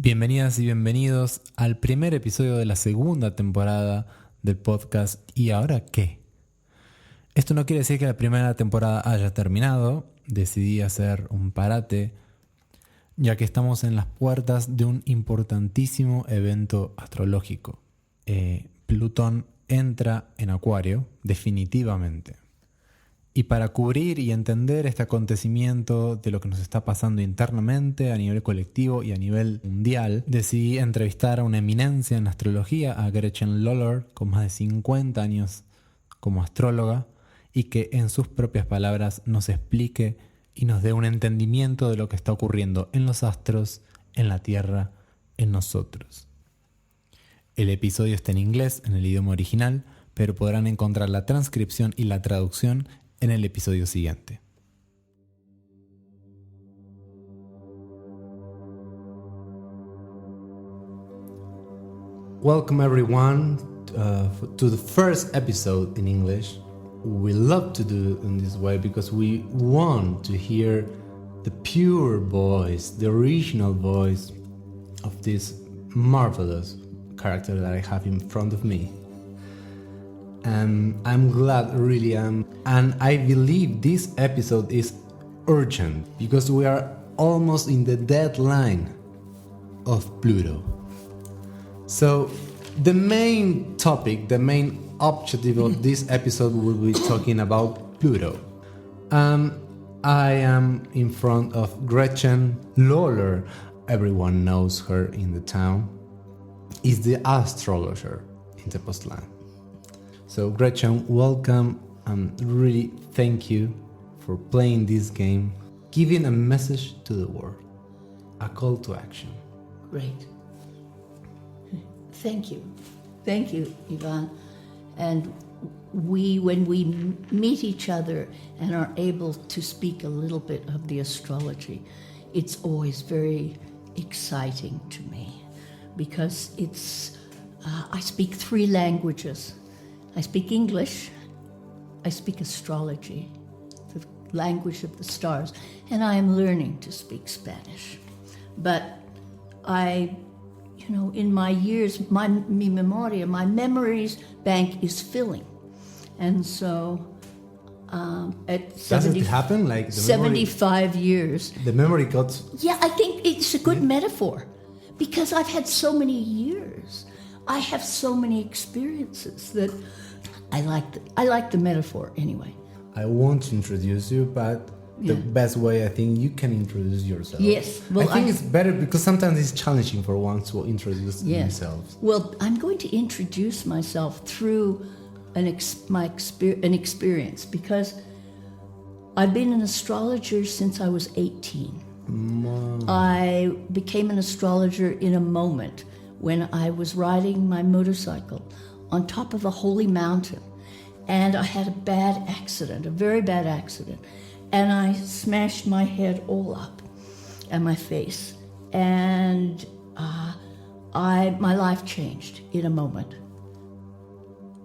Bienvenidas y bienvenidos al primer episodio de la segunda temporada del podcast ¿Y ahora qué? Esto no quiere decir que la primera temporada haya terminado. Decidí hacer un parate, ya que estamos en las puertas de un importantísimo evento astrológico. Plutón entra en Acuario, definitivamente. Y para cubrir y entender este acontecimiento de lo que nos está pasando internamente, a nivel colectivo y a nivel mundial, decidí entrevistar a una eminencia en astrología, a Gretchen Lawlor, con más de 50 años como astróloga, y que en sus propias palabras nos explique y nos dé un entendimiento de lo que está ocurriendo en los astros, en la Tierra, en nosotros. El episodio está en inglés, en el idioma original, pero podrán encontrar la transcripción y la traducción en el episodio siguiente. Welcome everyone to the first episode in English. We love to do it in this way because we want to hear the pure voice, the original voice of this marvelous character that I have in front of me. And I'm glad, really am. And I believe this episode is urgent because we are almost in the deadline of Pluto. So the main topic, the main objective of this episode will be talking about Pluto. I am in front of Gretchen Lawlor. Everyone knows her in the town. Is the astrologer in the postland. So Gretchen, welcome, and really thank you for playing this game, giving a message to the world, a call to action. Great. Thank you. Thank you, Iván. And when we meet each other and are able to speak a little bit of the astrology, it's always very exciting to me because I speak 3 languages. I speak English, I speak astrology, the language of the stars, and I am learning to speak Spanish. But in my years, mi memoria, my memories bank is filling. And so at Does it happen? Like the 75 years. The memory got... Yeah, I think it's a good metaphor because I've had so many years. I have so many experiences that I like the metaphor anyway. I want to introduce you, but the best way I think you can introduce yourself. Yes. Well, I think it's better because sometimes it's challenging for one to introduce themselves. Well, I'm going to introduce myself through an experience because I've been an astrologer since I was 18. Mom. I became an astrologer in a moment when I was riding my motorcycle on top of a holy mountain, and I had a bad accident, a very bad accident, and I smashed my head all up and my face, and my life changed in a moment.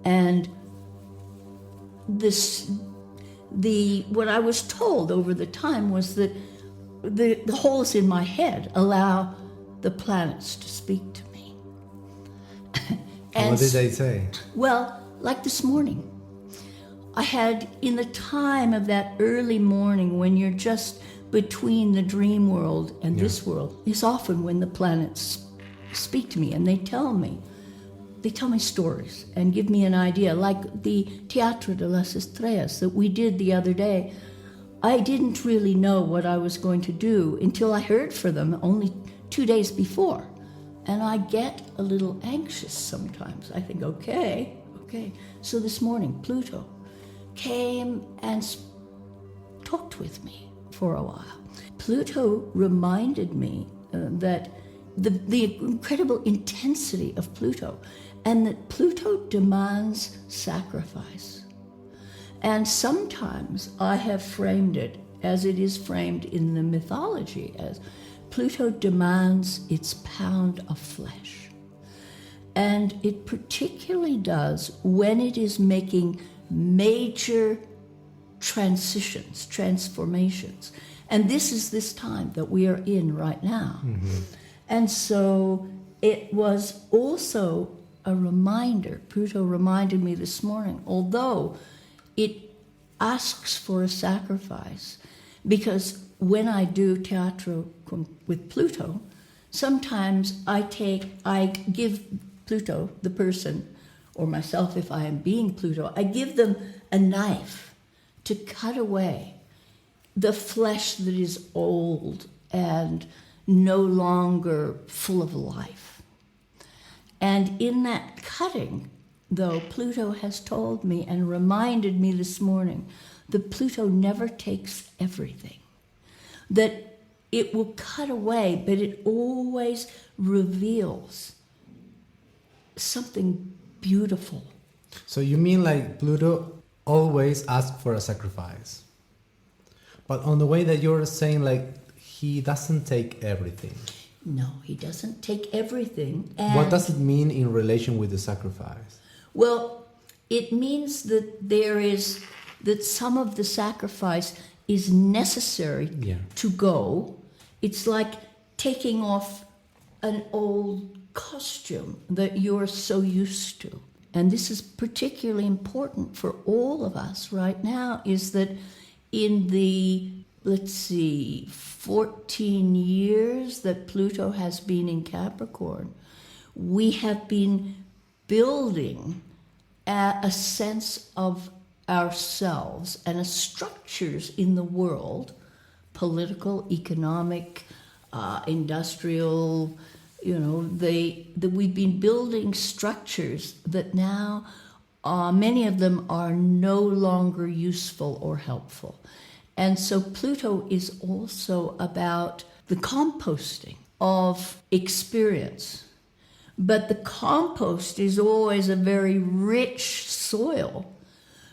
And what I was told over the time was that the holes in my head allow the planets to speak to me. And what did they say? Well, like this morning, I had, in the time of that early morning when you're just between the dream world and this world, is often when the planets speak to me and they tell me stories and give me an idea, like the Teatro de Las Estrellas that we did the other day. I didn't really know what I was going to do until I heard from them only 2 days before. And I get a little anxious sometimes. I think, okay. So this morning, Pluto came and talked with me for a while. Pluto reminded me that the incredible intensity of Pluto, and that Pluto demands sacrifice. And sometimes I have framed it as it is framed in the mythology as Pluto demands its pound of flesh. And it particularly does when it is making major transformations. And this is this time that we are in right now. Mm-hmm. And so it was also a reminder. Pluto reminded me this morning, although it asks for a sacrifice, because when I do teatro with Pluto, sometimes I give Pluto, the person, or myself if I am being Pluto, I give them a knife to cut away the flesh that is old and no longer full of life. And in that cutting, though, Pluto has told me and reminded me this morning that Pluto never takes everything, that it will cut away, but it always reveals something beautiful. So you mean like Pluto always asks for a sacrifice? But on the way that you're saying, like, he doesn't take everything. No, he doesn't take everything. And what does it mean in relation with the sacrifice? Well, it means that some of the sacrifice is necessary to go. It's like taking off an old costume that you're so used to. And this is particularly important for all of us right now, is that in the, 14 years that Pluto has been in Capricorn, we have been building a sense of ourselves and a structures in the world, political, economic, industrial, that we've been building structures that now many of them are no longer useful or helpful. And so Pluto is also about the composting of experience. But the compost is always a very rich soil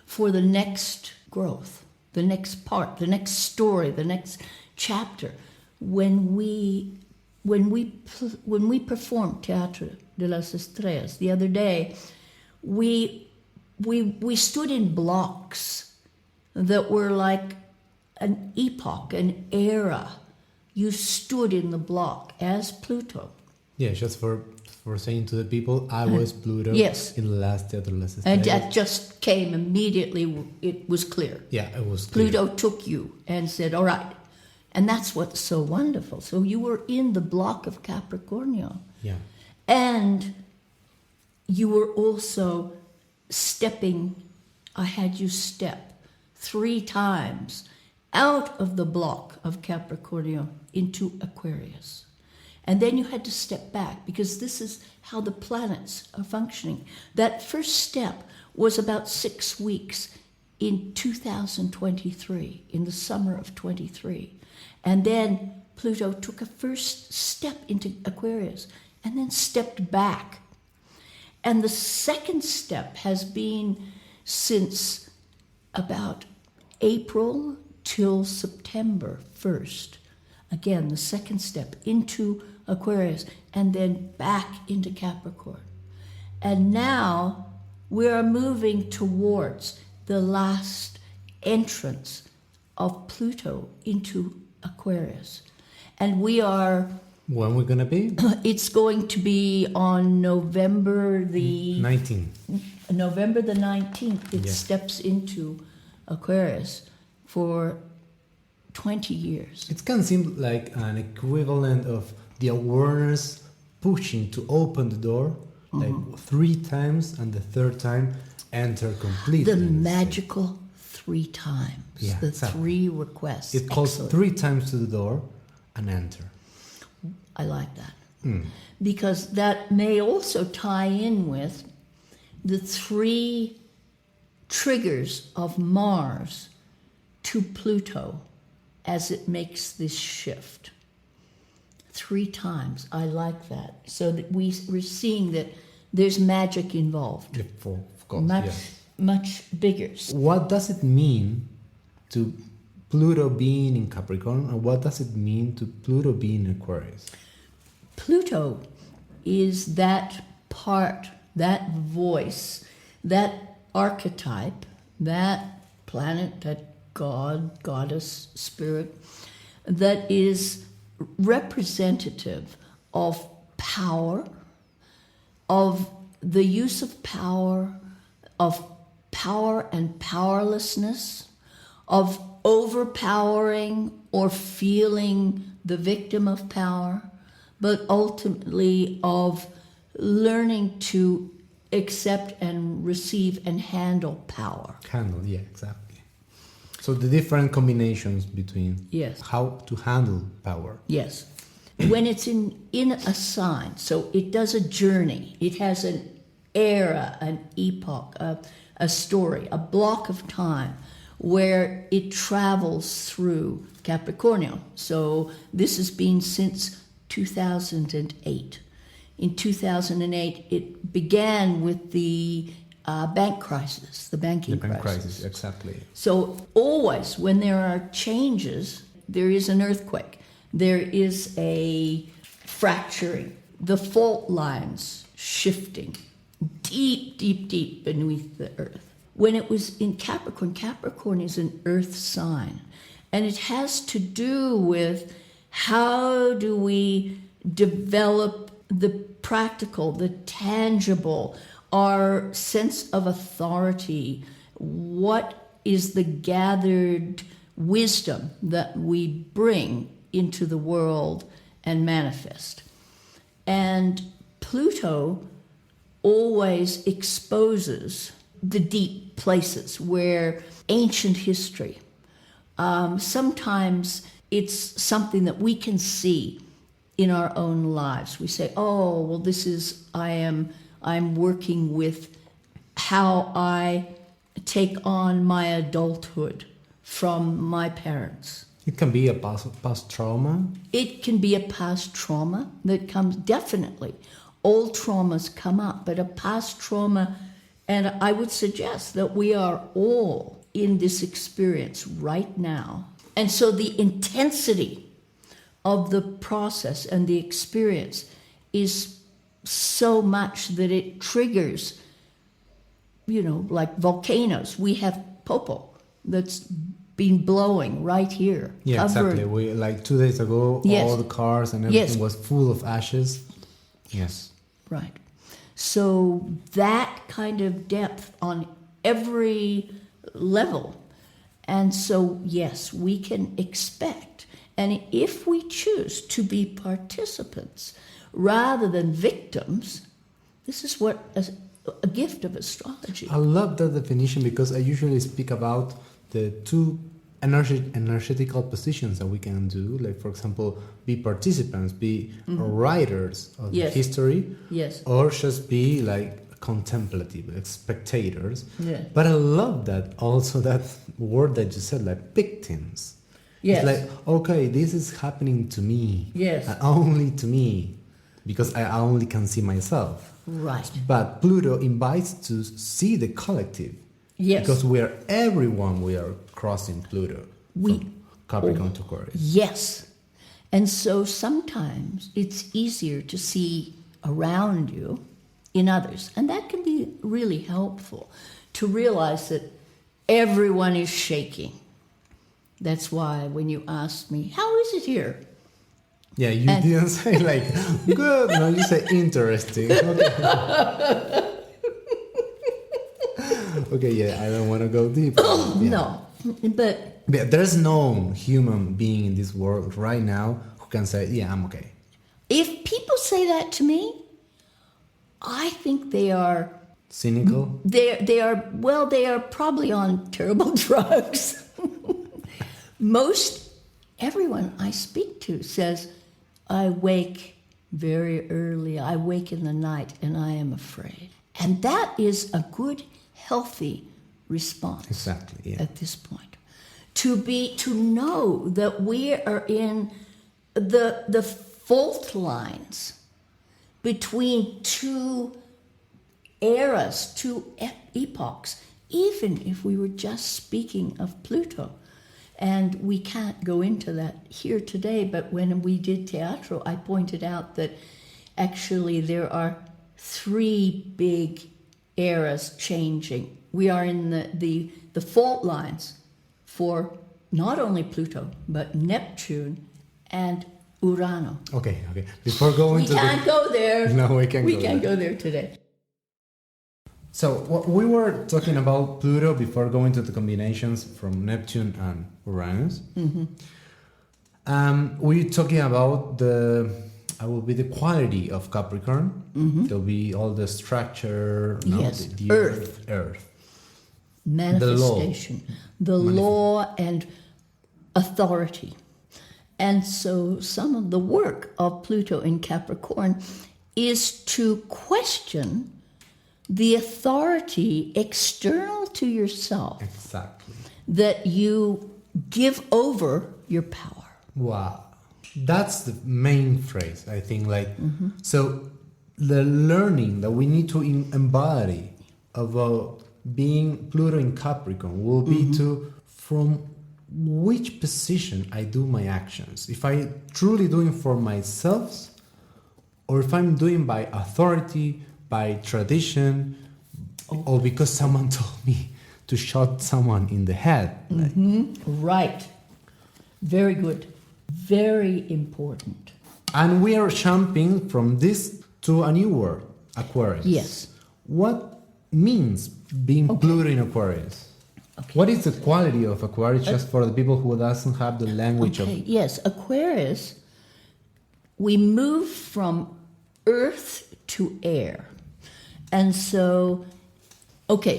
for the next growth, the next part, the next story, the next chapter. When we performed Teatro de Las Estrellas the other day, we stood in blocks that were like an epoch, an era. You stood in the block as Pluto. Yeah, just for saying to the people, I was Pluto yes. in the last Teatro de las Estrellas. And that just came immediately, it was clear. Yeah, it was clear. Pluto took you and said, all right. And that's what's so wonderful. So you were in the block of Capricornio. Yeah. And you were also stepping, I had you step 3 times out of the block of Capricornio into Aquarius. And then you had to step back, because this is how the planets are functioning. That first step was about 6 weeks in 2023, in the summer of 23. And then Pluto took a first step into Aquarius and then stepped back. And the second step has been since about April till September 1st. Again, the second step into Aquarius and then back into Capricorn. And now we are moving towards the last entrance of Pluto into Aquarius. And we are... When we're going to be? It's going to be on November the... 19th. November the 19th, it steps into Aquarius for 20 years. It can seem like an equivalent of the awareness pushing to open the door, like 3 times, and the 3rd time enter completely. The magical 3 times. Yeah, the exactly. 3 requests. It calls 3 times to the door and enter. I like that. Because that may also tie in with the 3 triggers of Mars to Pluto as it makes this shift. 3 times. I like that. So that we're seeing that there's magic involved. Yeah, of course, much bigger. What does it mean to Pluto being in Capricorn, and what does it mean to Pluto being in Aquarius? Pluto is that part, that voice, that archetype, that planet, that god, goddess, spirit, that is representative of power, of the use of power and powerlessness, of overpowering or feeling the victim of power, but ultimately of learning to accept and receive and handle power. Handle, yeah, exactly. So the different combinations between Yes. how to handle power. Yes. When it's in a sign, so it does a journey, it has an era, an epoch, a story, a block of time where it travels through Capricorn. So this has been since 2008. In 2008, it began with the bank crisis, the banking crisis. Exactly. So always when there are changes, there is an earthquake. There is a fracturing, the fault lines shifting deep, deep, deep beneath the earth. When it was in Capricorn, Capricorn is an earth sign. And it has to do with how do we develop the practical, the tangible, our sense of authority. What is the gathered wisdom that we bring into the world and manifest? And Pluto always exposes the deep places where ancient history, sometimes it's something that we can see in our own lives. We say, oh, well, this is, I'm working with how I take on my adulthood from my parents. It can be a past trauma. It can be a past trauma that comes, definitely. Old traumas come up, but a past trauma, and I would suggest that we are all in this experience right now. And so the intensity of the process and the experience is so much that it triggers, like volcanoes. We have Popo that's been blowing right here. Yeah, covered. exactly. We, like 2 days ago, Yes. all the cars and everything Yes. was full of ashes. Yes. Right. So that kind of depth on every level. And so, yes, we can expect. And if we choose to be participants rather than victims, this is what a gift of astrology. I love that definition because I usually speak about the two energetical positions that we can do. Like, for example, be participants, be writers of Yes. history, Yes. or just be like contemplative, like spectators. Yeah. But I love that also, that word that you said, like victims. Yes. It's like, okay, this is happening to me. Yes. And only to me, because I only can see myself. Right. But Pluto invites to see the collective. Yes. Because we are crossing Pluto. From Capricorn to Aquarius. Yes. And so sometimes it's easier to see around you in others. And that can be really helpful to realize that everyone is shaking. That's why when you asked me, how is it here? Yeah, you didn't say like, good. No, you say interesting. Okay. Okay, yeah, I don't want to go deeper. Yeah. No, but Yeah, there's no human being in this world right now who can say, yeah, I'm okay. if people say that to me, I think they are Cynical? they are probably on terrible drugs. Everyone I speak to says, I wake very early, I wake in the night, and I am afraid. And that is a good, healthy response. Exactly, yeah. At this point. To know that we are in the fault lines between two eras, two epochs, even if we were just speaking of Pluto. And we can't go into that here today, but when we did Teatro, I pointed out that actually there are three big eras changing. We are in the fault lines for not only Pluto, but Neptune and Urano. Okay. Before going We to can't go there. No, we can't We go can't there. go there today. So we were talking about Pluto before going to the combinations from Neptune and Uranus. We're talking about the quality of Capricorn. There'll be all the structure, Yes, the Earth. Manifestation, the law and authority. And so some of the work of Pluto in Capricorn is to question the authority external to yourself. Exactly. That you give over your power. Wow. That's the main phrase, I think. So the learning that we need to embody about being Pluto in Capricorn will be to from which position I do my actions. If I truly doing for myself, or if I'm doing by authority, by tradition, or because someone told me to shot someone in the head. Right. Very good. Very important. And we are jumping from this to a new word, Aquarius. Yes. What means being Pluto in Aquarius? Okay. What is the quality of Aquarius, just for the people who doesn't have the language of... Yes, Aquarius, we move from earth to air. And so,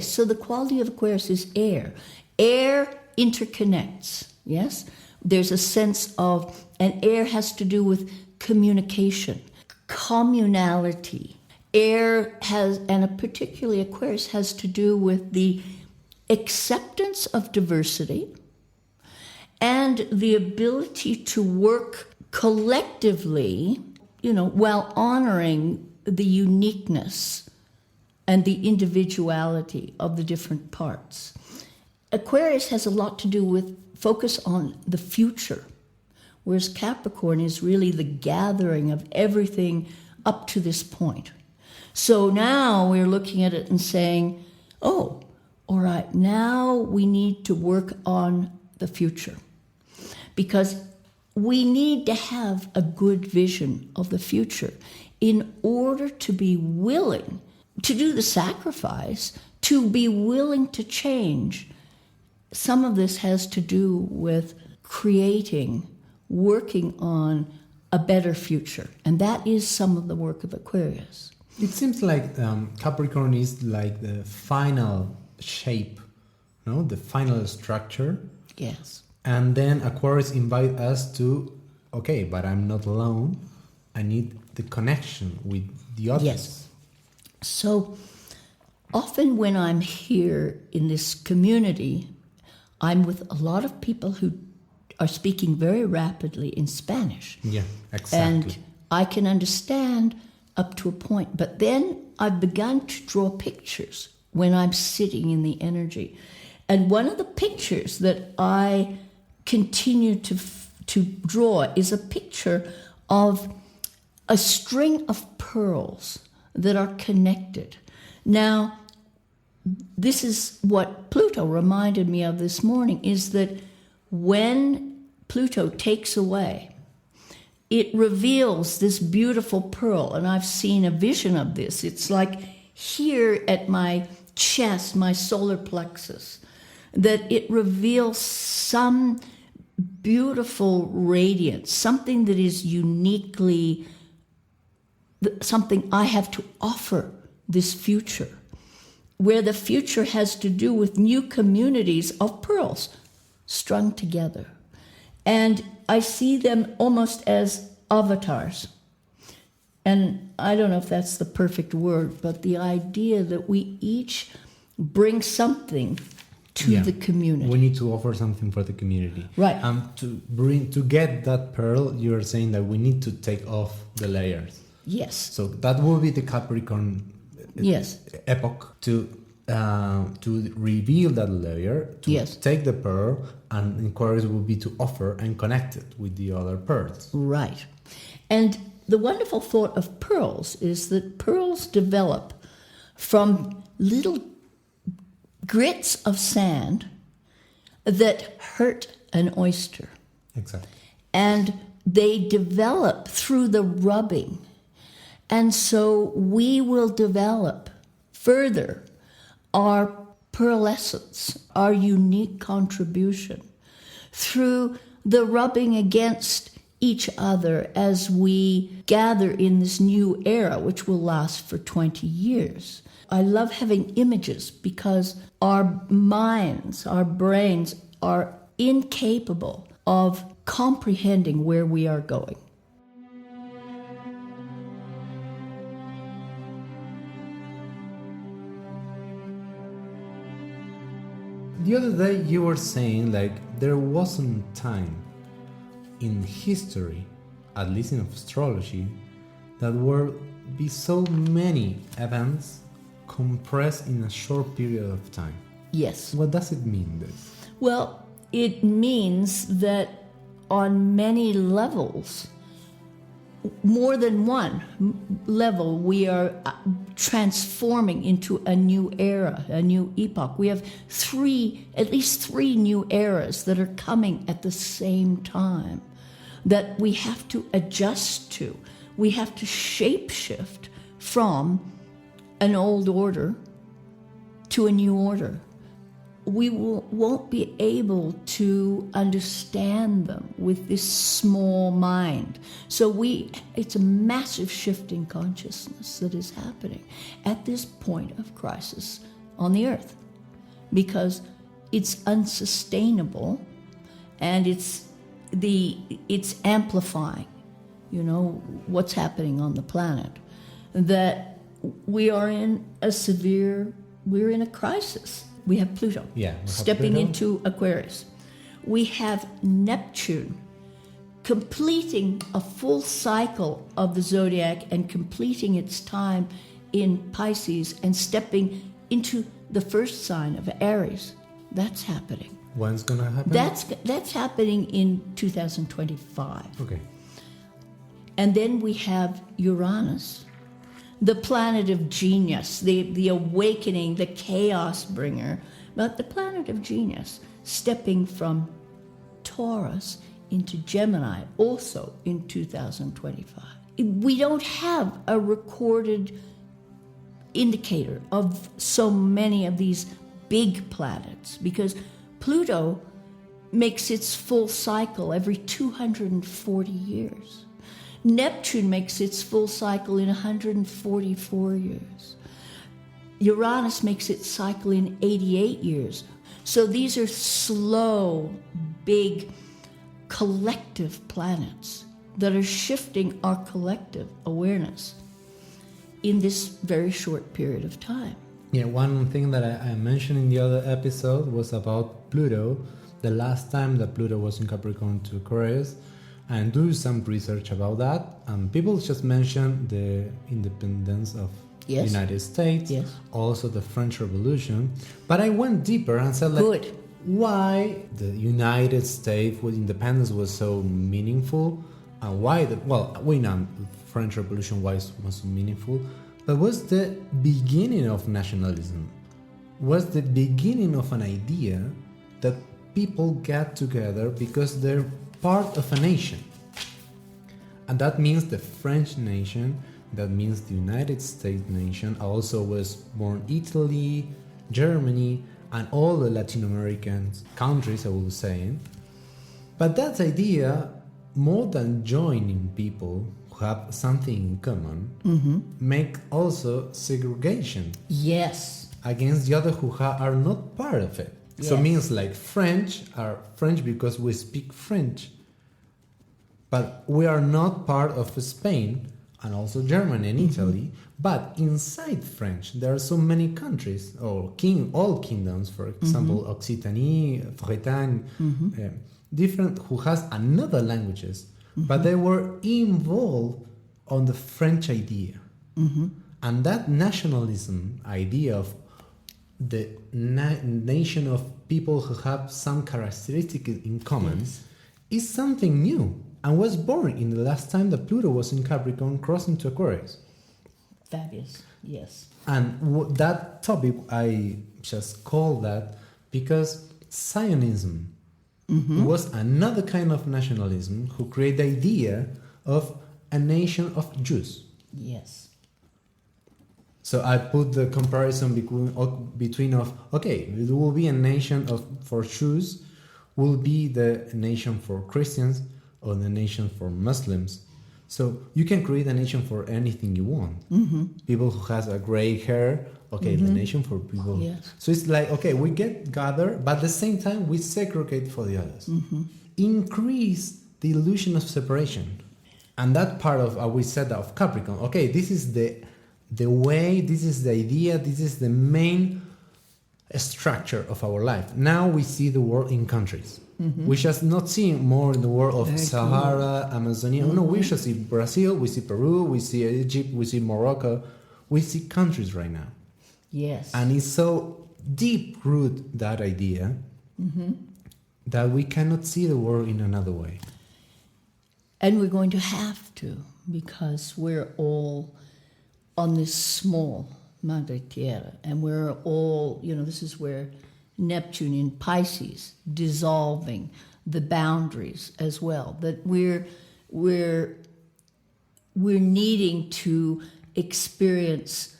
so the quality of Aquarius is air. Air interconnects, yes? There's a sense of, and air has to do with communication, communality. Air has, and particularly Aquarius, has to do with the acceptance of diversity and the ability to work collectively, while honoring the uniqueness and the individuality of the different parts. Aquarius has a lot to do with focus on the future, whereas Capricorn is really the gathering of everything up to this point. So now we're looking at it and saying, all right, now we need to work on the future, because we need to have a good vision of the future in order to be willing to do the sacrifice, to be willing to change. Some of this has to do with working on a better future. And that is some of the work of Aquarius. It seems like Capricorn is like the final shape, the final structure. Yes. And then Aquarius invite us to, but I'm not alone. I need the connection with the others. Yes. So often when I'm here in this community, I'm with a lot of people who are speaking very rapidly in Spanish. Yeah, exactly. And I can understand up to a point. But then I've begun to draw pictures when I'm sitting in the energy. And one of the pictures that I continue to draw is a picture of a string of pearls that are connected. Now, this is what Pluto reminded me of this morning, is that when Pluto takes away, it reveals this beautiful pearl. And I've seen a vision of this. It's like here at my chest, my solar plexus, that it reveals some beautiful radiance, something that is uniquely, something I have to offer this future, where the future has to do with new communities of pearls strung together. And I see them almost as avatars. And I don't know if that's the perfect word, but the idea that we each bring something to the community. We need to offer something for the community. Right. To get that pearl, you're saying that we need to take off the layers. Yes. So that will be the Capricorn epoch to reveal that layer, to take the pearl, and Aquarius will be to offer and connect it with the other pearls. Right. And the wonderful thought of pearls is that pearls develop from little grits of sand that hurt an oyster. Exactly. And they develop through the rubbing. And so we will develop further our pearlescence, our unique contribution, through the rubbing against each other as we gather in this new era, which will last for 20 years. I love having images because our minds, our brains are incapable of comprehending where we are going. The other day you were saying like there wasn't time in history, at least in astrology, that will be so many events compressed in a short period of time. Yes. What does it mean, this? Well, it means that on many levels, more than one level, we are transforming into a new era, a new epoch. We have at least three new eras that are coming at the same time that we have to adjust to. We have to shapeshift from an old order to a new order. We won't be able to understand them with this small mind. So it's a massive shift in consciousness that is happening at this point of crisis on the earth, because it's unsustainable and it's amplifying, what's happening on the planet, that we're in a crisis. We have Pluto stepping into Aquarius. We have Neptune completing a full cycle of the zodiac and completing its time in Pisces and stepping into the first sign of Aries. That's happening. When's gonna happen? That's happening in 2025. Okay. And then we have Uranus, the planet of genius, the awakening, the chaos bringer, but the planet of genius, stepping from Taurus into Gemini, also in 2025. We don't have a recorded indicator of so many of these big planets because Pluto makes its full cycle every 240 years. Neptune makes its full cycle in 144 years. Uranus makes its cycle in 88 years. So these are slow, big, collective planets that are shifting our collective awareness in this very short period of time. Yeah, one thing that I mentioned in the other episode was about Pluto, the last time that Pluto was in Capricorn to Aquarius, and do some research about that. People just mentioned the independence of the United States, also the French Revolution. But I went deeper and said, like, why the United States with independence was so meaningful, and why we know the French Revolution was so meaningful, but was the beginning of nationalism, was the beginning of an idea that people get together because they're part of a nation. And that means the French nation, that means the United States nation, also was born Italy, Germany, and all the Latin American countries, I will say. But that idea, more than joining people who have something in common, make also segregation. Yes. Against the other who are not part of it. Yes. So it means like French are French because we speak French. But we are not part of Spain and also Germany and Italy. But inside French, there are so many countries or all kingdoms, for example, Occitanie, Bretagne, different who has another languages, but they were involved on the French idea. And that nationalism idea of the nation of people who have some characteristics in common is something new and was born in the last time that Pluto was in Capricorn crossing to Aquarius. Fabulous, yes. And that topic, I just call that because Zionism It was another kind of nationalism who created the idea of a nation of Jews. Yes. So I put the comparison between it will be a nation for Jews, will be the nation for Christians, or the nation for Muslims. So you can create a nation for anything you want. People who has a gray hair, the nation for people. Yes. So it's like, we get gathered, but at the same time we segregate for the others. Increase the illusion of separation. And that part of, we said that of Capricorn, this is the way, this is the idea, this is the main structure of our life. Now we see the world in countries. We just not see more in the world of Sahara, Amazonia. No, we just see Brazil, we see Peru, we see Egypt, we see Morocco. We see countries right now. Yes. And it's so deep root, that idea, that we cannot see the world in another way. And we're going to have to, because we're all on this small Madre Tierra, and we're all, this is where Neptune in Pisces dissolving the boundaries as well. That we're needing to experience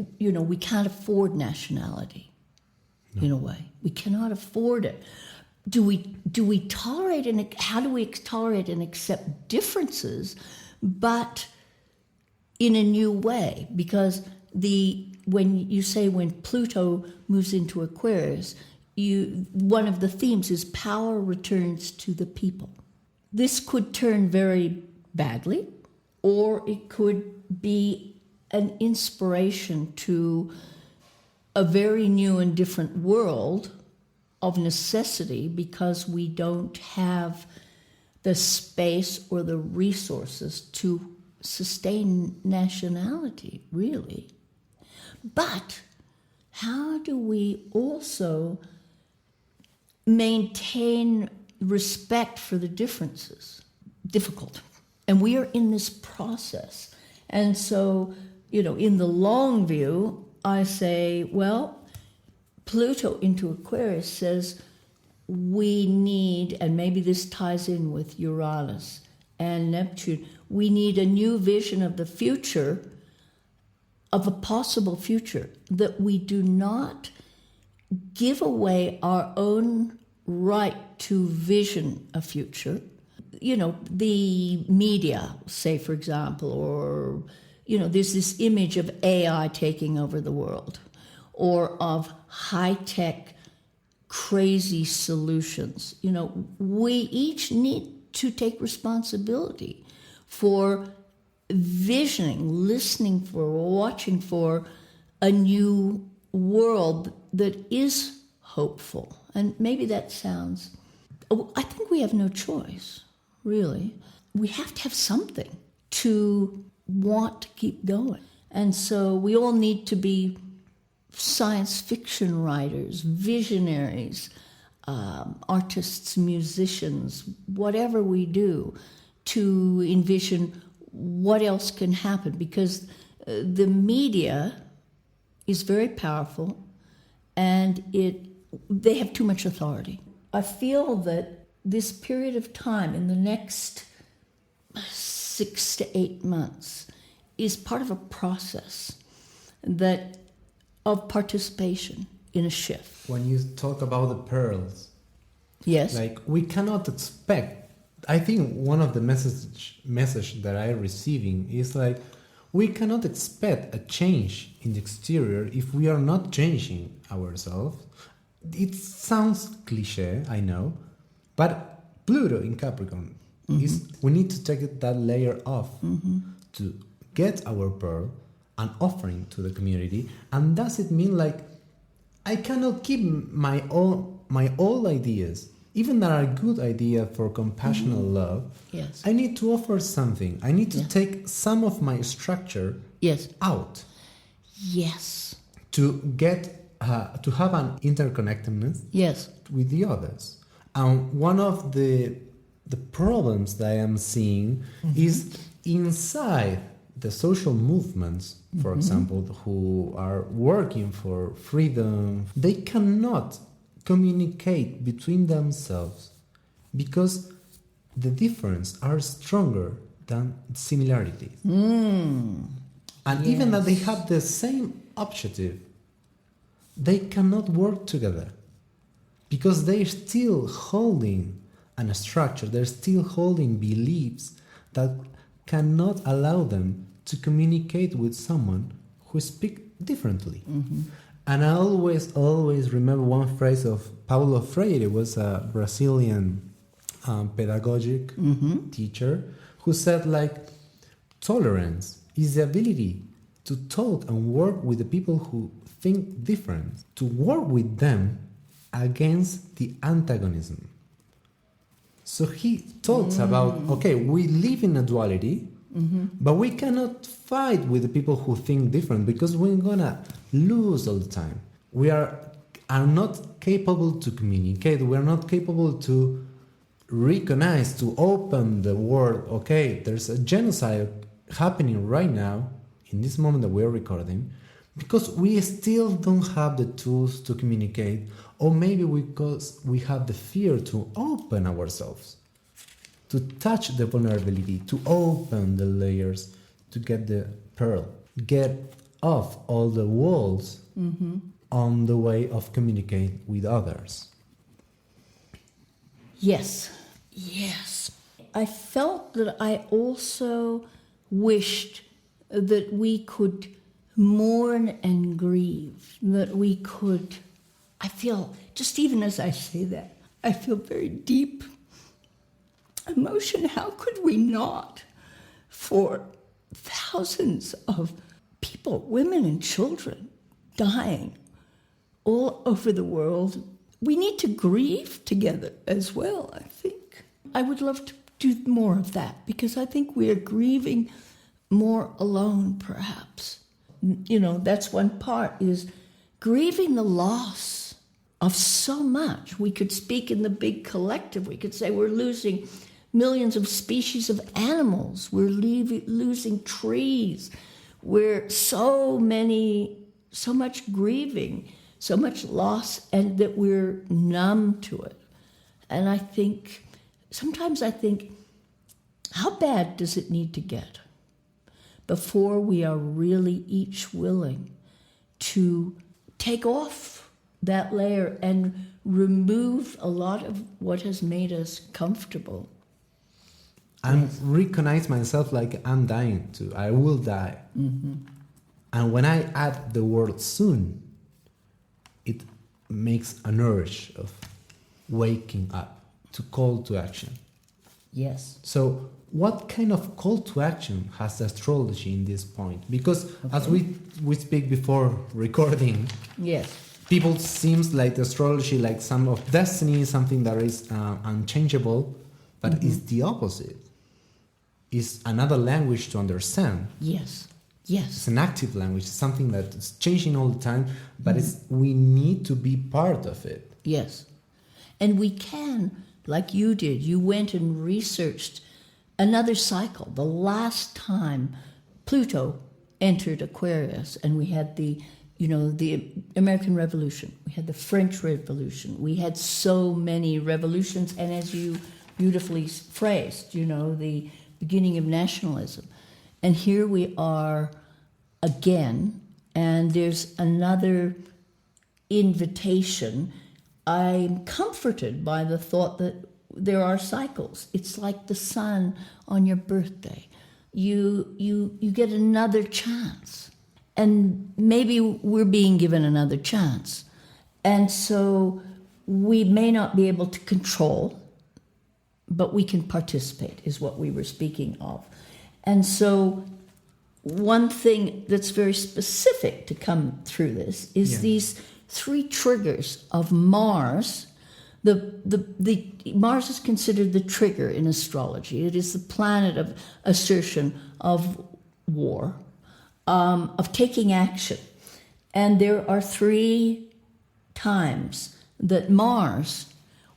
we can't afford nationality. No. In a way, we cannot afford it. Do we tolerate and how do we tolerate and accept differences, but in a new way? Because when Pluto moves into Aquarius, one of the themes is power returns to the people. This could turn very badly, or it could be an inspiration to a very new and different world of necessity, because we don't have the space or the resources to sustain nationality, really. But how do we also maintain respect for the differences? Difficult. And we are in this process. And so, in the long view, I say, Pluto into Aquarius says we need, and maybe this ties in with Uranus and Neptune, we need a new vision of the future, of a possible future, that we do not give away our own right to vision a future. The media, say, for example, or, there's this image of AI taking over the world, or of high-tech, crazy solutions. We each need to take responsibility for visioning, listening for, watching for a new world that is hopeful. And maybe that sounds... I think we have no choice, really. We have to have something to want to keep going. And so we all need to be science fiction writers, visionaries, artists, musicians, whatever we do, to envision what else can happen, because the media is very powerful and they have too much authority. I feel that this period of time in the next 6 to 8 months is part of a process of participation in a shift. When you talk about the pearls, yes, we cannot expect. I think one of the message that I'm receiving is we cannot expect a change in the exterior if we are not changing ourselves. It sounds cliche, I know, but Pluto in Capricorn is, we need to take that layer off to get our pearl, an offering to the community. And does it mean I cannot keep my old ideas, even that are good idea for compassionate love? Yes. I need to offer something. I need to take some of my structure out. Yes. To get to have an interconnectedness with the others. And one of the problems that I am seeing is inside the social movements, for example, who are working for freedom, they cannot communicate between themselves because the difference are stronger than similarities. And even though they have the same objective, they cannot work together because they're still holding a structure, they're still holding beliefs that cannot allow them to communicate with someone who speaks differently. And I always remember one phrase of Paulo Freire, was a Brazilian pedagogic teacher, who said like, tolerance is the ability to talk and work with the people who think different, to work with them against the antagonism. So he talks about, okay, we live in a duality, but we cannot fight with the people who think different because we're gonna lose all the time. We are not capable to communicate. We are not capable to recognize, to open the world. Okay, there's a genocide happening right now, in this moment that we're recording, because we still don't have the tools to communicate, or maybe because we have the fear to open ourselves, to touch the vulnerability, to open the layers, to get the pearl, get off all the walls on the way of communicate with others. Yes. I felt that I also wished that we could mourn and grieve, that we could, I feel, just even as I say that, I feel very deep emotion. How could we not, for thousands of people, women and children, dying all over the world? We need to grieve together as well, I think. I would love to do more of that because I think we are grieving more alone, perhaps. You know, that's one part, is grieving the loss of so much. We could speak in the big collective. We could say we're losing millions of species of animals. We're losing trees. We're so much grieving, so much loss, and that we're numb to it. And sometimes I think, how bad does it need to get before we are really each willing to take off that layer and remove a lot of what has made us comfortable? And recognize myself like I'm dying too. I will die. And when I add the word soon, it makes an urge of waking up, to call to action. Yes. So what kind of call to action has astrology in this point? Because as we speak before recording, yes, people seems like astrology like some of destiny, something that is unchangeable, but it's the opposite. It's another language to understand. Yes. It's an active language, something that is changing all the time, but we need to be part of it. Yes. And we can, like you did, you went and researched another cycle. The last time Pluto entered Aquarius, and we had the American Revolution, we had the French Revolution, we had so many revolutions, and as you beautifully phrased, the beginning of nationalism. And here we are again, and there's another invitation. I'm comforted by the thought that there are cycles. It's like the sun on your birthday. You get another chance. And maybe we're being given another chance. And so we may not be able to control, but we can participate, is what we were speaking of. And so one thing that's very specific to come through this is these 3 triggers of Mars. The Mars is considered the trigger in astrology. It is the planet of assertion, of war, of taking action. And there are 3 times that Mars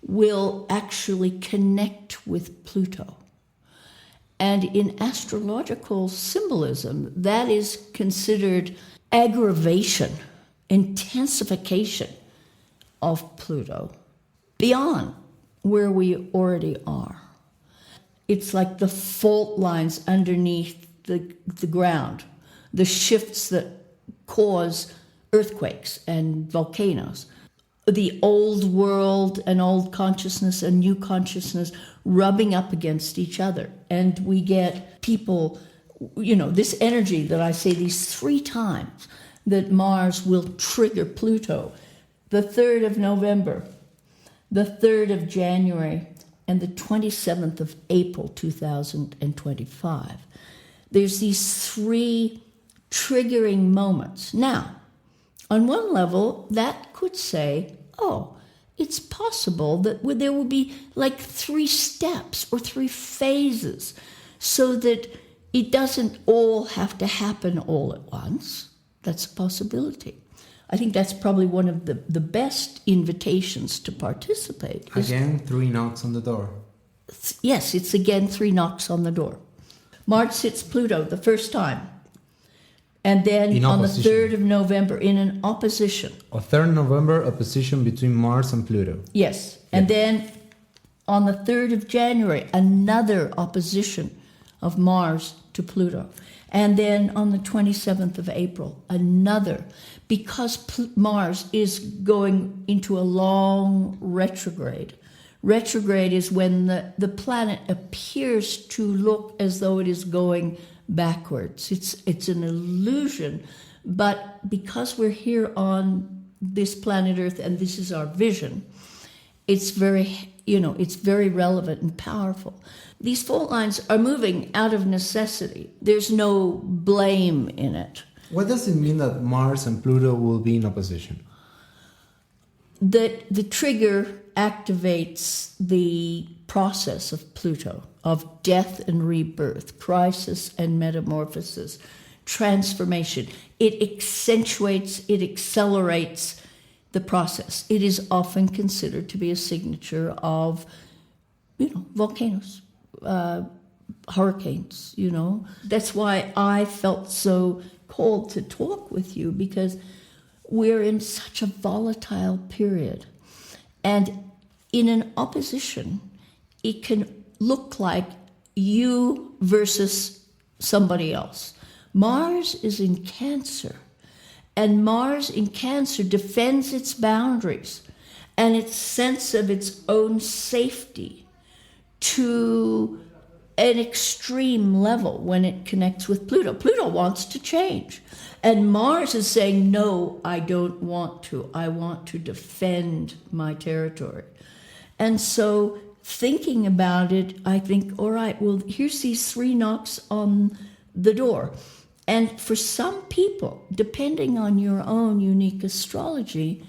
will actually connect with Pluto. And in astrological symbolism, that is considered aggravation, intensification of Pluto beyond where we already are. It's like the fault lines underneath the ground, the shifts that cause earthquakes and volcanoes. The old world and old consciousness and new consciousness rubbing up against each other. And we get people, this energy that I say these 3 times that Mars will trigger Pluto. The 3rd of November, the 3rd of January, and the 27th of April 2025. There's these 3 triggering moments. Now, on one level, that could say, it's possible that there will be like 3 steps or 3 phases so that it doesn't all have to happen all at once. That's a possibility. I think that's probably one of the best invitations to participate. Again, 3 knocks on the door. Yes, it's again 3 knocks on the door. Mars hits Pluto the first time. And then on the 3rd of November, in an opposition. On 3rd November, opposition between Mars and Pluto. Yes. And then on the 3rd of January, another opposition of Mars to Pluto. And then on the 27th of April, another. Because Mars is going into a long retrograde. Retrograde is when the planet appears to look as though it is going backwards. It's an illusion, but because we're here on this planet Earth and this is our vision, it's very relevant and powerful. These fault lines are moving out of necessity. There's no blame in it. What does it mean that Mars and Pluto will be in opposition? That the trigger activates the process of Pluto, of death and rebirth, crisis and metamorphosis, transformation. It accentuates, it accelerates the process. It is often considered to be a signature of, volcanoes, hurricanes, That's why I felt so called to talk with you, because we're in such a volatile period. And in an opposition, it can look like you versus somebody else. Mars is in Cancer, and Mars in Cancer defends its boundaries and its sense of its own safety to an extreme level when it connects with Pluto. Pluto wants to change. And Mars is saying, no, I don't want to. I want to defend my territory. And so thinking about it, I think, all right, well, here's these 3 knocks on the door. And for some people, depending on your own unique astrology,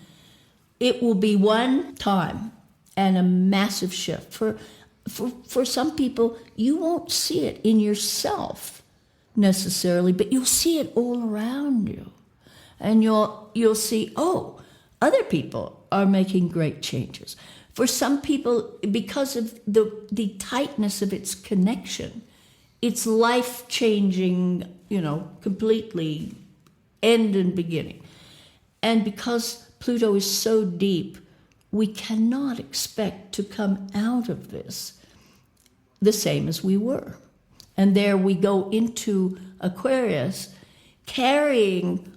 it will be one time and a massive shift. For some people, you won't see it in yourself necessarily, but you'll see it all around you. And you'll see, other people are making great changes. For some people, because of the tightness of its connection, it's life-changing, completely end and beginning. And because Pluto is so deep, we cannot expect to come out of this the same as we were. And there we go into Aquarius carrying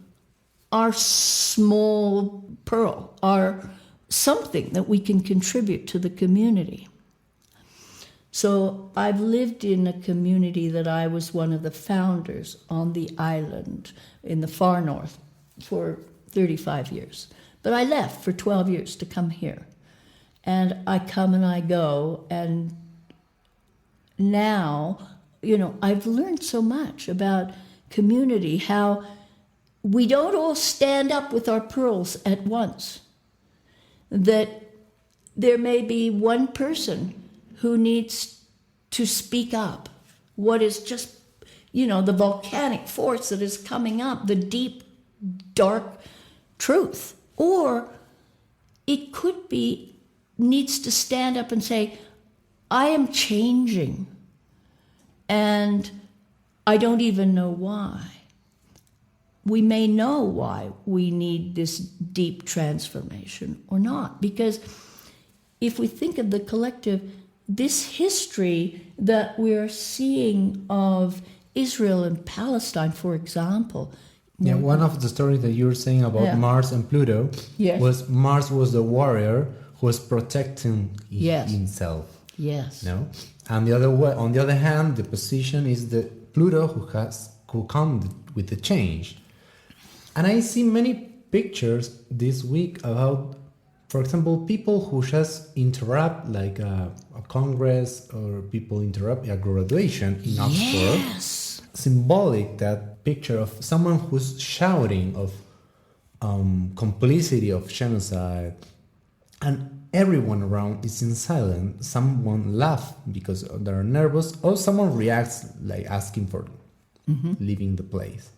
our small pearl, our something that we can contribute to the community. So I've lived in a community that I was one of the founders on the island in the far north for 35 years. But I left for 12 years to come here. And I come and I go. And now, I've learned so much about community, how we don't all stand up with our pearls at once. That there may be one person who needs to speak up. What is just, the volcanic force that is coming up, the deep, dark truth. Or it could be, needs to stand up and say, I am changing, and I don't even know why. we may know why we need this deep transformation or not. Because if we think of the collective, this history that we're seeing of Israel and Palestine, for example. Yeah, one of the stories that you were saying about Mars and Pluto was Mars was the warrior who was protecting himself. Yes. No? And on the other hand, the position is the Pluto who come with the change. And I see many pictures this week about, for example, people who just interrupt like a congress, or people interrupt a graduation in Oxford. Yes. Symbolic, that picture of someone who's shouting of complicity of genocide, and everyone around is in silence. Someone laughs because they're nervous, or someone reacts like asking for leaving the place.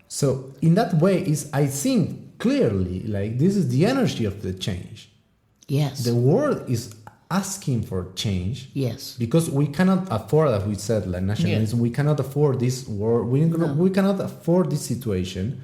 So in that way, I think clearly, like, this is the energy of the change. Yes. The world is asking for change. Yes. Because we cannot afford, as we said, like nationalism, we cannot afford this war. We cannot afford this situation.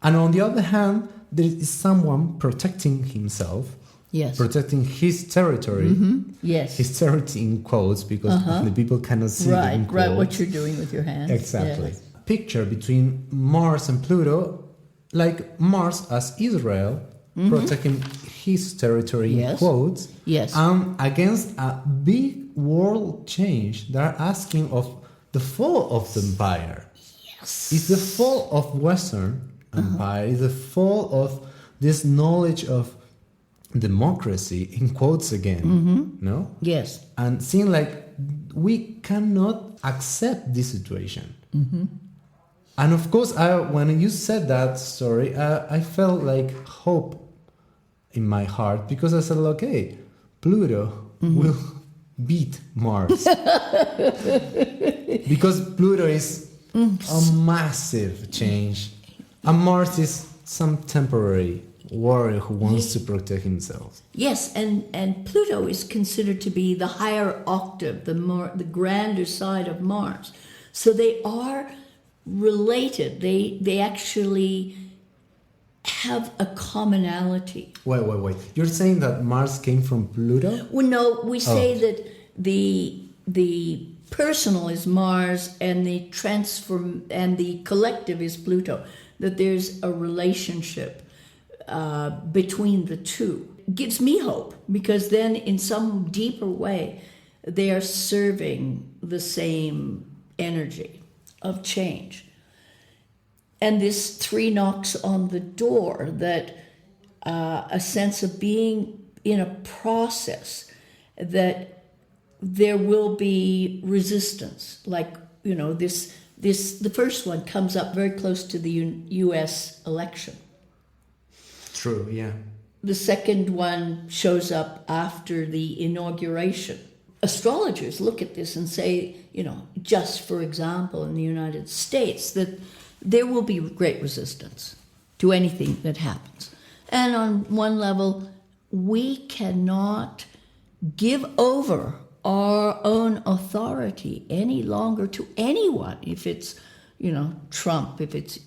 And on the other hand, there is someone protecting himself. Yes. Protecting his territory. Yes. His territory in quotes, because the people cannot see it in quotes. Right, what you're doing with your hands. Exactly. Yes. Picture between Mars and Pluto, like Mars as Israel, protecting his territory in quotes. Yes. And against a big world change, they're asking of the fall of the empire. Yes. It's the fall of Western empire. It's the fall of this knowledge of democracy in quotes again. No? Yes. And seeing like we cannot accept this situation. And of course, when you said that story, I felt like hope in my heart, because I said, okay, Pluto will beat Mars. Because Pluto is a massive change, and Mars is some temporary warrior who wants to protect himself. Yes, and Pluto is considered to be the higher octave, the grander side of Mars. So they are related. They actually have a commonality. Wait. You're saying that Mars came from Pluto? Well, no, we say that the personal is Mars and the collective is Pluto. That there's a relationship between the two. Gives me hope, because then in some deeper way they are serving the same energy of change. And this 3 knocks on the door, that a sense of being in a process, that there will be resistance. Like, the first one comes up very close to the U.S. election. True, yeah. The second one shows up after the inauguration. Astrologers look at this and say, just for example, in the United States, that there will be great resistance to anything that happens. And on one level, we cannot give over our own authority any longer to anyone. If it's, Trump, if it's,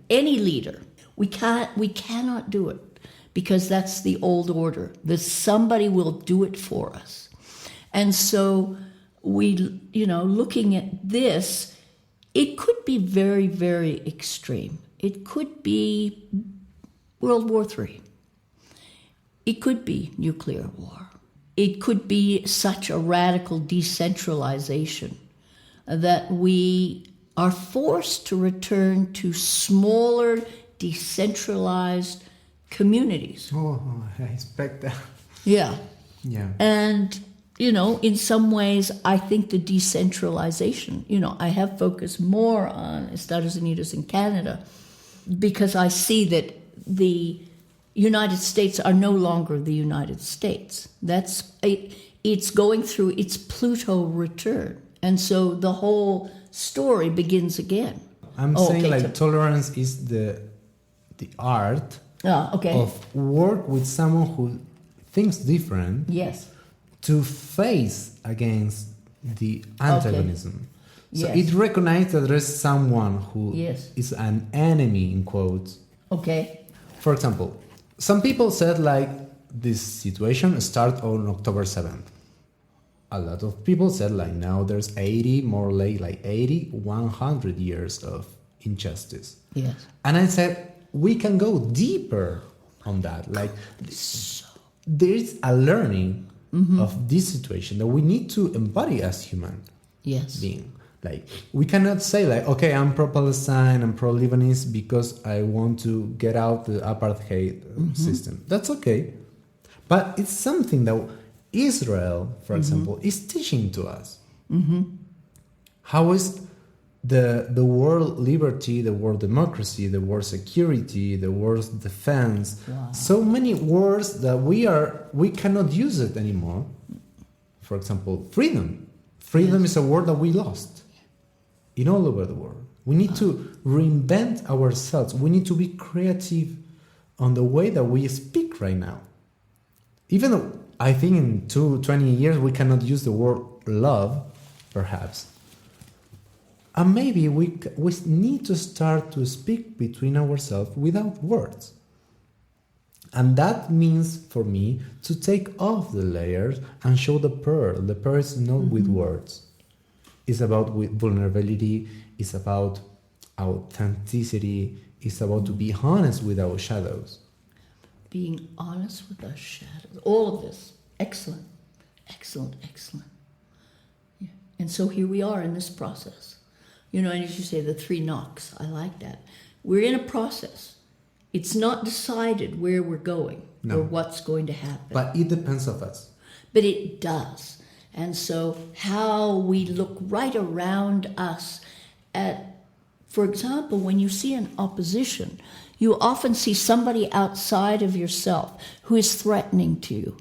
any leader, we cannot do it, because that's the old order, that somebody will do it for us. And so we, looking at this, it could be very, very extreme. It could be World War III. It could be nuclear war. It could be such a radical decentralization that we are forced to return to smaller, decentralized communities. Oh, I expect that. Yeah. Yeah. And, in some ways, I think the decentralization, I have focused more on Estados Unidos in Canada, because I see that the United States are no longer the United States. It's going through its Pluto return. And so the whole story begins again. I'm saying tolerance is the art of work with someone who thinks different. Yes. To face against the antagonism. So Yes. it recognizes that there's someone who Yes. is an enemy, in quotes. Okay. For example, some people said like this situation start on October 7th. A lot of people said like now there's 80, more like 80, 100 years of injustice. Yes. And I said, we can go deeper on that. Like there's a learning of this situation that we need to embody as human Yes. being. Like we cannot say like, okay, I'm pro-Palestine, I'm pro-Lebanese because I want to get out the apartheid system. That's okay. But it's something that Israel, for example, is teaching to us. How is the world liberty, the world democracy, the world security, the world defense, so many words that we cannot use it anymore. For example, freedom. Freedom is a word that we lost in all over the world. We need to reinvent ourselves. We need to be creative on the way that we speak right now. Even though I think in 20 years we cannot use the word love, perhaps. And maybe we need to start to speak between ourselves without words. And that means for me to take off the layers and show the pearl. The pearl is not with words. It's about vulnerability. It's about authenticity. It's about to be honest with our shadows. Being honest with our shadows. All of this. Excellent. Excellent. Excellent. Yeah. And so here we are in this process. You know, and as you say, the 3 knocks. I like that. We're in a process. It's not decided where we're going or what's going to happen. But it depends on us. But it does. And so how we look right around us at, for example, when you see an opposition, you often see somebody outside of yourself who is threatening to you.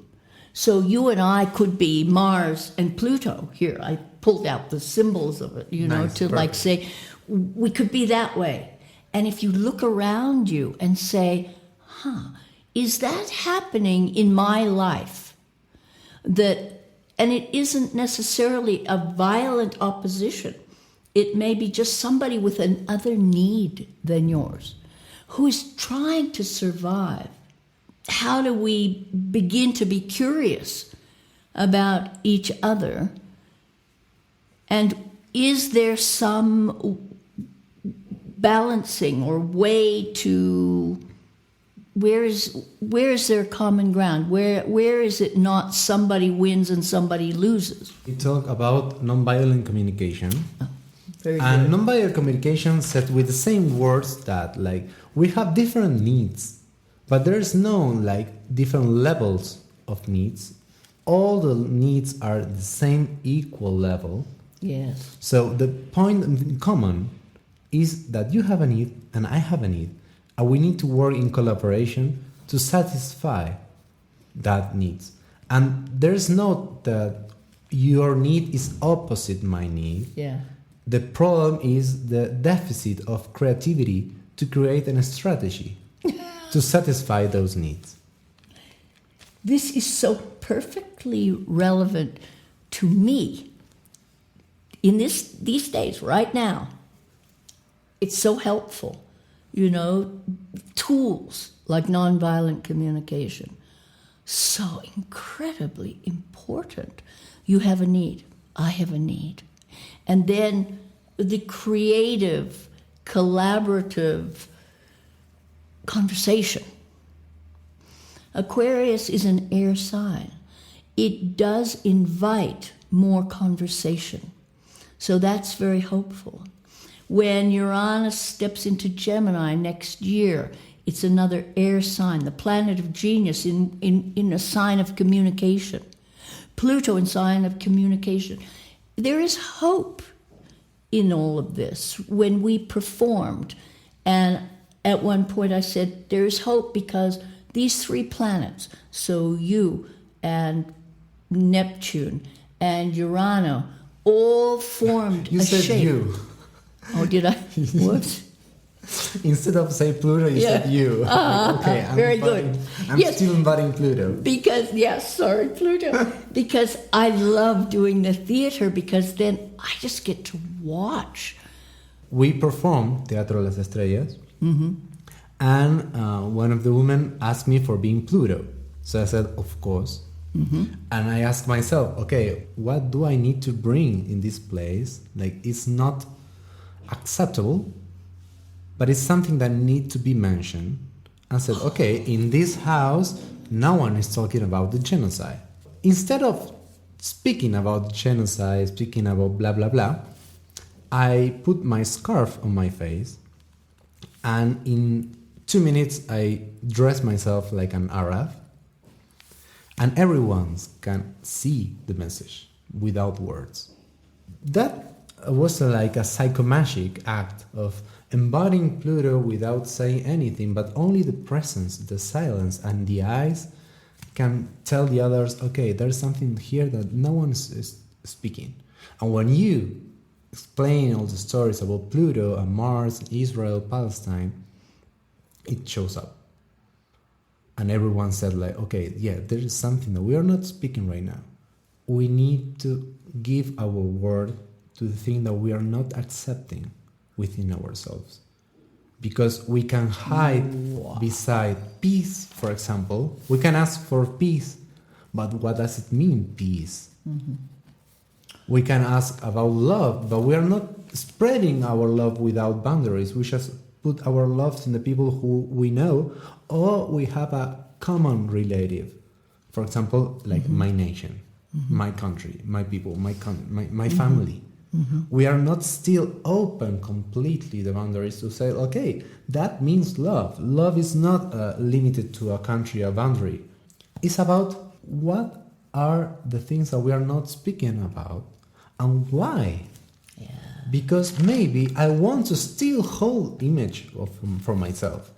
So you and I could be Mars and Pluto. Here, I pulled out the symbols of it, you know, Nice, to perfect. like say, we could be that way. And if you look around you and say, is that happening in my life? And it isn't necessarily a violent opposition. It may be just somebody with another need than yours who is trying to survive. How do we begin to be curious about each other? And is there some balancing or way to where is there common ground? Where is it not somebody wins and somebody loses? We talk about nonviolent communication. Very And good. nonviolent communication said with the same words that like we have different needs, but there's no like different levels of needs. All the needs are the same equal level. Yes. So the point in common is that you have a need and I have a need, and we need to work in collaboration to satisfy that needs. And there's not that your need is opposite my need. Yeah. The problem is the deficit of creativity to create a strategy to satisfy those needs. This is so perfectly relevant to me in these days, right now. It's so helpful, you know, tools like nonviolent communication. So incredibly important. You have a need, I have a need. And then the creative, collaborative conversation. Aquarius is an air sign. It does invite more conversation. So that's very hopeful. When Uranus steps into Gemini next year, it's another air sign, the planet of genius in a sign of communication. Pluto in sign of communication. There is hope in all of this. When we performed, and at one point I said, there is hope because these 3 planets, so you and Neptune and Urano, all formed You a said shape. you. Oh, did I? Whoops. Instead of say Pluto, you said you. Okay, very good. I'm still embodying Pluto. Because, Pluto. Because I love doing the theater because then I just get to watch. We perform Teatro de Las Estrellas, and one of the women asked me for being Pluto. So I said, of course. And I asked myself, okay, what do I need to bring in this place? Like, it's not acceptable, but it's something that needs to be mentioned. I said, okay, in this house, no one is talking about the genocide. Instead of speaking about the genocide, speaking about blah, blah, blah, I put my scarf on my face, and in 2 minutes, I dress myself like an Arab, and everyone can see the message without words. That was like a psychomagic act of embodying Pluto without saying anything, but only the presence, the silence, and the eyes can tell the others, okay, there's something here that no one is speaking. And when you explain all the stories about Pluto and Mars, Israel, Palestine, it shows up. And everyone said like, okay, yeah, there is something that we are not speaking right now. We need to give our word to the thing that we are not accepting within ourselves. Because we can hide beside peace, for example. We can ask for peace, but what does it mean, peace? We can ask about love, but we are not spreading our love without boundaries. We just put our loves in the people who we know, or we have a common relative. For example, like my nation, my country, my people, my family. We are not still open completely the boundaries to say, okay, that means love. Love is not limited to a country, a boundary. It's about what are the things that we are not speaking about and why. Yeah. Because maybe I want to still hold image for myself.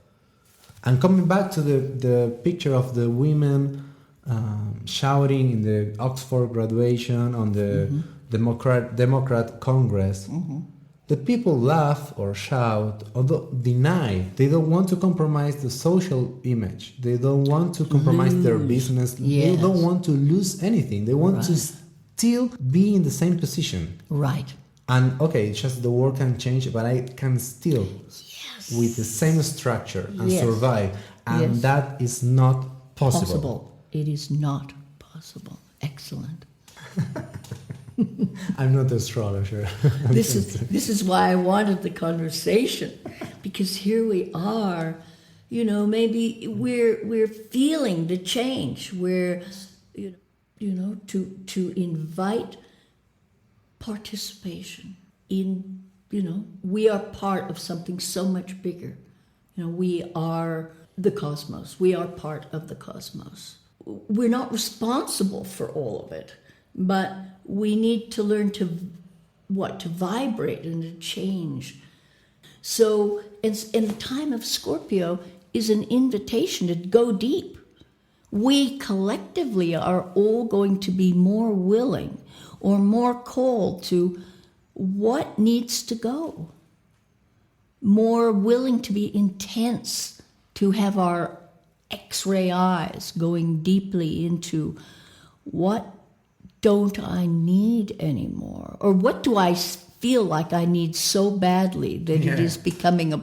And coming back to the picture of the women shouting in the Oxford graduation on the Democrat Congress, the people laugh or shout or deny. They don't want to compromise the social image. They don't want to compromise their business. Yes. They don't want to lose anything. They want to still be in the same position. Right. And okay, it's just the world can change, but I can still with the same structure and survive. And that is not possible. It is not possible. Excellent. I'm not an astrologer. This is why I wanted the conversation, because here we are, maybe we're feeling the change. We're to invite participation in, we are part of something so much bigger. We are the cosmos. We are part of the cosmos. We're not responsible for all of it, but we need to learn to vibrate and to change. So, in the time of Scorpio is an invitation to go deep. We collectively are all going to be more willing or more called to what needs to go. More willing to be intense, to have our X-ray eyes going deeply into what don't I need anymore? Or what do I feel like I need so badly that it is becoming a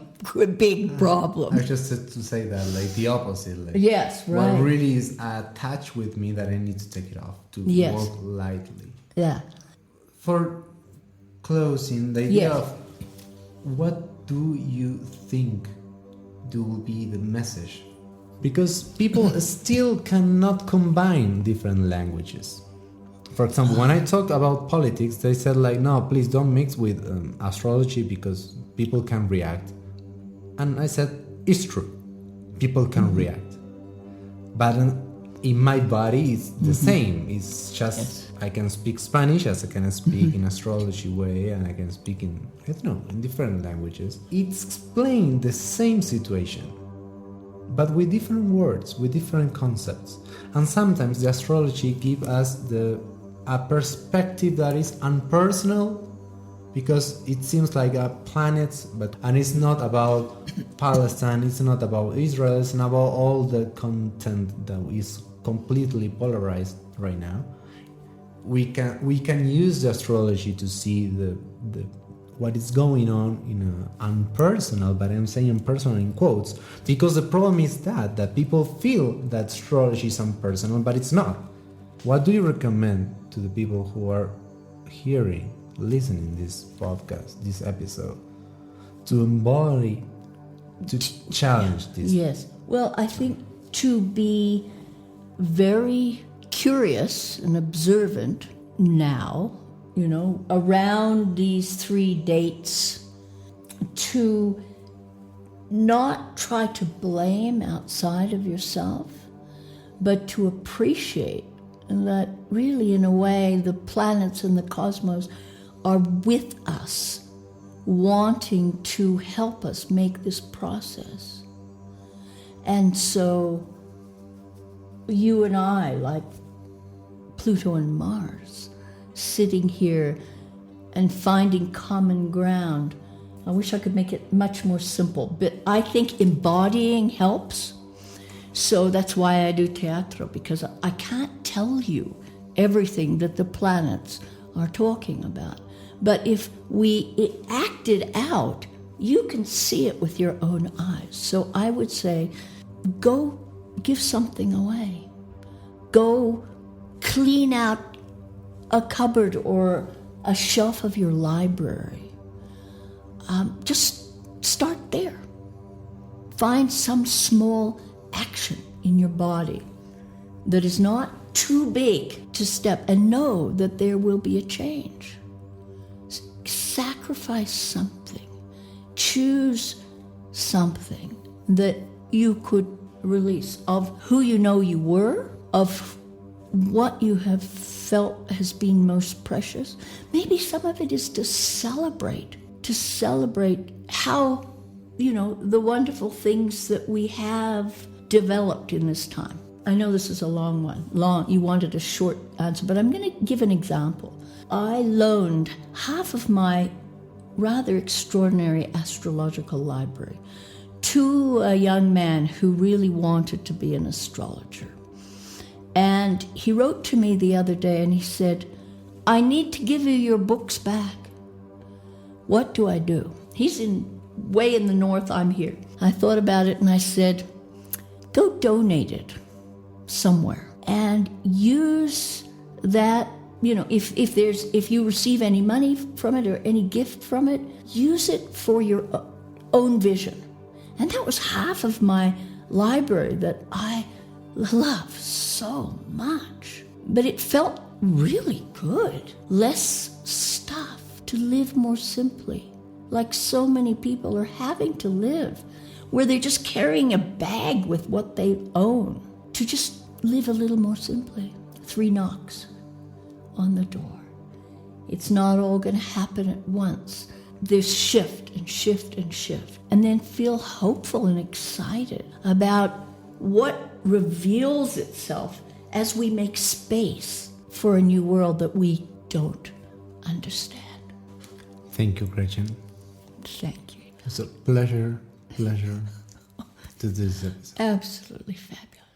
big problem? I just said to say that, like the opposite. Like, yes, right. What really is attached with me that I need to take it off, to walk lightly. Yeah. For closing, the idea of what do you think will be the message? Because people still cannot combine different languages. For example, when I talked about politics, they said like, no, please don't mix with astrology because people can react. And I said, it's true. People can react. But in my body, it's the same. It's just, I can speak Spanish as I can speak in astrology way, and I can speak in different languages. It's explained the same situation, but with different words, with different concepts. And sometimes the astrology gives us a perspective that is unpersonal, because it seems like a planets, and it's not about Palestine, it's not about Israel, it's not about all the content that is completely polarized right now. We can use the astrology to see the what is going on in a unpersonal, but I'm saying impersonal in quotes, because the problem is that people feel that astrology is impersonal, but it's not. What do you recommend to the people who are listening this podcast, this episode, to embody, to challenge this? Yes. Well, I think to be very curious and observant now, around these 3 dates, to not try to blame outside of yourself, but to appreciate that really, in a way, the planets and the cosmos are with us, wanting to help us make this process. And so you and I, like Pluto and Mars, sitting here and finding common ground. I wish I could make it much more simple, but I think embodying helps. So that's why I do teatro, because I can't tell you everything that the planets are talking about. But if we act it out, you can see it with your own eyes. So I would say, go give something away. Go clean out a cupboard or a shelf of your library. Just start there. Find some small action in your body that is not too big to step, and know that there will be a change. Sacrifice something. Choose something that you could release of who you know you were, of what you have felt has been most precious. Maybe some of it is to celebrate how, the wonderful things that we have developed in this time. I know this is a long one. You wanted a short answer, but I'm going to give an example. I loaned half of my rather extraordinary astrological library to a young man who really wanted to be an astrologer. And he wrote to me the other day and he said, I need to give you your books back. What do I do? He's way in the north, I'm here. I thought about it and I said, go donate it somewhere and use that. If you receive any money from it or any gift from it, use it for your own vision. And that was half of my library that I love so much. But it felt really good. Less stuff, to live more simply, like so many people are having to live, where they're just carrying a bag with what they own, to just live a little more simply. 3 knocks on the door. It's not all going to happen at once. There's shift and shift and shift. And then feel hopeful and excited about what reveals itself as we make space for a new world that we don't understand. Thank you, Gretchen. Thank you. It's a pleasure to do this episode. Absolutely fabulous.